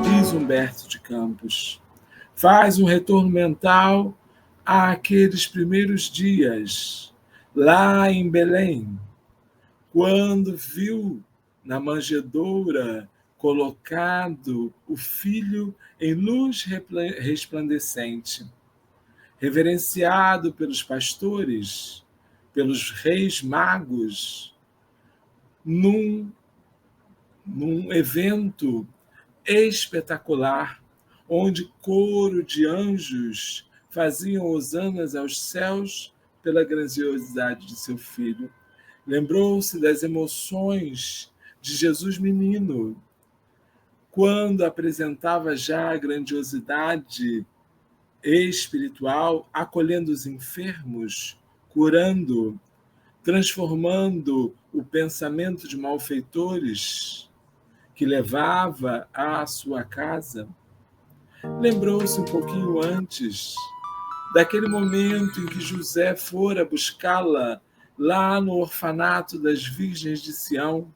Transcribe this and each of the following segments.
Diz Humberto de Campos, faz um retorno mental àqueles primeiros dias, lá em Belém, quando viu na manjedoura colocado o filho em luz resplandecente, reverenciado pelos pastores, pelos reis magos, num evento espetacular, onde coro de anjos faziam hosanas aos céus pela grandiosidade de seu filho. Lembrou-se das emoções de Jesus menino, quando apresentava já a grandiosidade espiritual, acolhendo os enfermos, curando, transformando o pensamento de malfeitores que levava à sua casa. Lembrou-se um pouquinho antes daquele momento em que José fora buscá-la lá no orfanato das Virgens de Sião,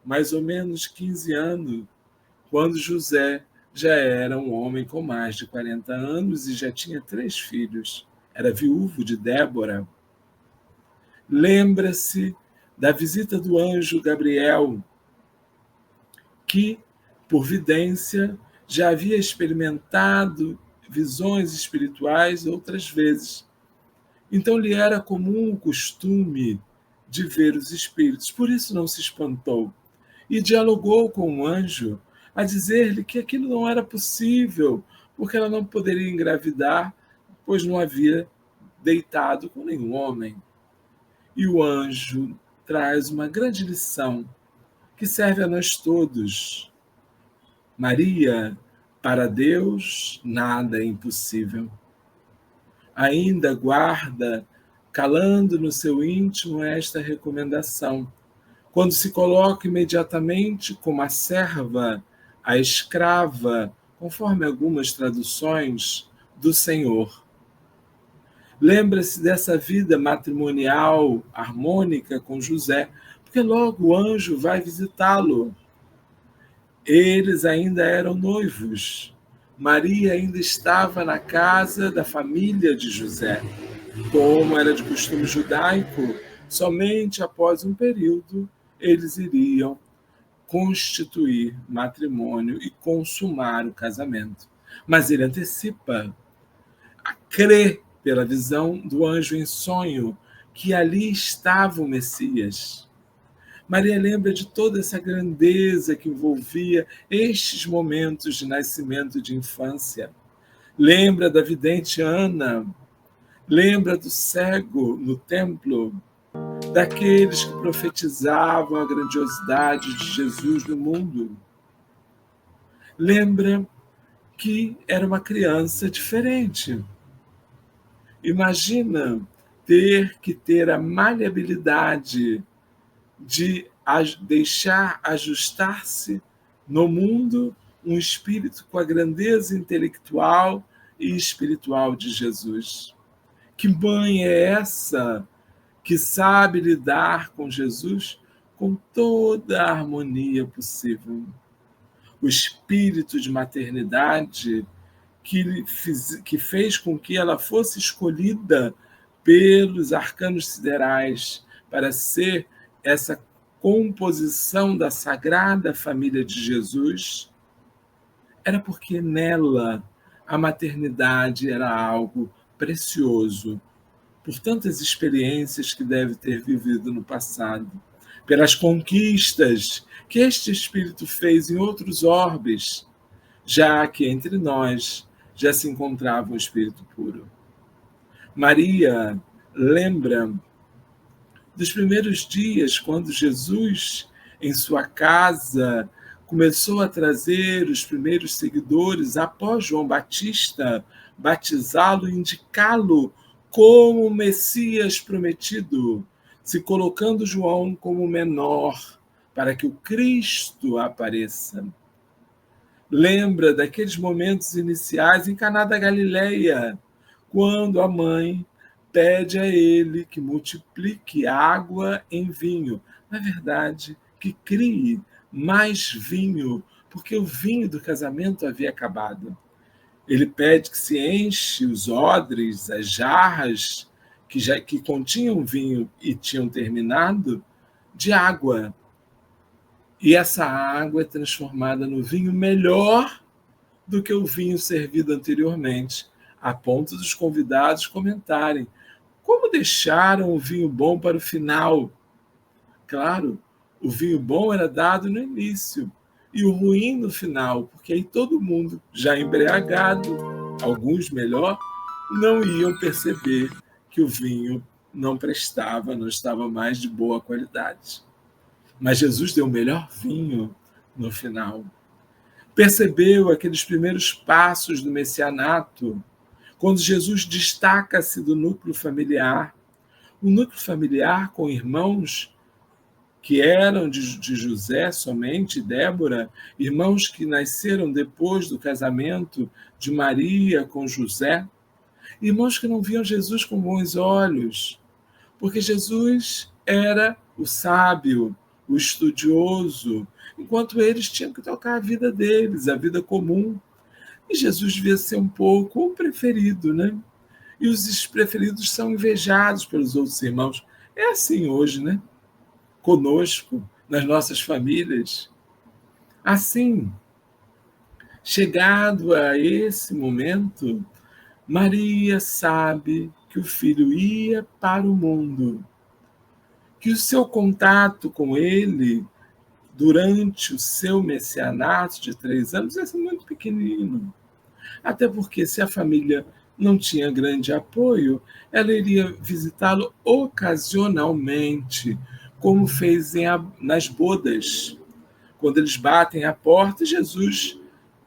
mais ou menos 15 anos, quando José já era um homem com mais de 40 anos e já tinha 3 filhos. Era viúvo de Débora. Lembra-se da visita do anjo Gabriel, que, por vidência, já havia experimentado visões espirituais outras vezes. Então lhe era comum o costume de ver os espíritos, por isso não se espantou. E dialogou com o anjo, a dizer-lhe que aquilo não era possível, porque ela não poderia engravidar, pois não havia deitado com nenhum homem. E o anjo traz uma grande lição que serve a nós todos. Maria, para Deus nada é impossível. Ainda guarda, calando no seu íntimo, esta recomendação. Quando se coloca imediatamente como a serva, a escrava, conforme algumas traduções, do Senhor. Lembra-se dessa vida matrimonial harmônica com José, porque logo o anjo vai visitá-lo. Eles ainda eram noivos. Maria ainda estava na casa da família de José. Como era de costume judaico, somente após um período eles iriam constituir matrimônio e consumar o casamento. Mas ele antecipa, crê pela visão do anjo em sonho que ali estava o Messias. Maria lembra de toda essa grandeza que envolvia estes momentos de nascimento e de infância. Lembra da vidente Ana, lembra do cego no templo, daqueles que profetizavam a grandiosidade de Jesus no mundo. Lembra que era uma criança diferente. Imagina ter a maleabilidade de deixar ajustar-se no mundo um espírito com a grandeza intelectual e espiritual de Jesus. Que mãe é essa que sabe lidar com Jesus com toda a harmonia possível? O espírito de maternidade que fez com que ela fosse escolhida pelos arcanos siderais para ser essa composição da Sagrada Família de Jesus, era porque nela a maternidade era algo precioso, por tantas experiências que deve ter vivido no passado, pelas conquistas que este Espírito fez em outros orbes, já que entre nós já se encontrava um Espírito puro. Maria lembra dos primeiros dias, quando Jesus, em sua casa, começou a trazer os primeiros seguidores após João Batista, batizá-lo e indicá-lo como o Messias prometido, se colocando João como menor, para que o Cristo apareça. Lembra daqueles momentos iniciais em Caná da Galileia, quando a mãe pede a ele que multiplique água em vinho. Na verdade, que crie mais vinho, porque o vinho do casamento havia acabado. Ele pede que se enche os odres, as jarras que continham vinho e tinham terminado, de água. E essa água é transformada no vinho melhor do que o vinho servido anteriormente, a ponto dos convidados comentarem: como deixaram o vinho bom para o final? Claro, o vinho bom era dado no início e o ruim no final, porque aí todo mundo, já embriagado, alguns melhor, não iam perceber que o vinho não prestava, não estava mais de boa qualidade. Mas Jesus deu o melhor vinho no final. Percebeu aqueles primeiros passos do messianato, quando Jesus destaca-se do núcleo familiar, um núcleo familiar com irmãos que eram de José somente, Débora, irmãos que nasceram depois do casamento de Maria com José, irmãos que não viam Jesus com bons olhos, porque Jesus era o sábio, o estudioso, enquanto eles tinham que tocar a vida deles, a vida comum. E Jesus devia ser um pouco o preferido, né? E os preferidos são invejados pelos outros irmãos. É assim hoje, né? Conosco, nas nossas famílias. Assim, chegado a esse momento, Maria sabe que o filho ia para o mundo, que o seu contato com ele durante o seu messianato de 3 anos ia ser muito pequenino. Até porque, se a família não tinha grande apoio, ela iria visitá-lo ocasionalmente, como fez nas bodas. Quando eles batem a porta, Jesus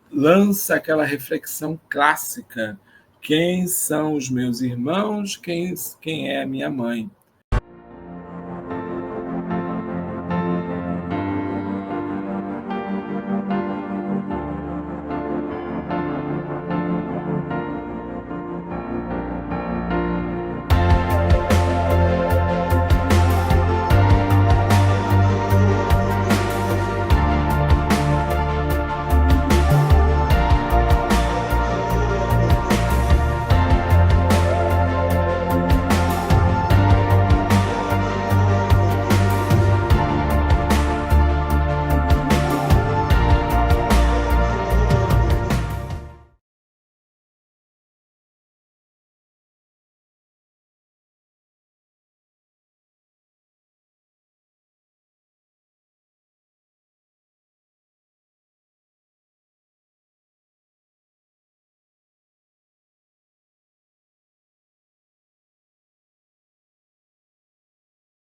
lança aquela reflexão clássica: quem são os meus irmãos? Quem é a minha mãe?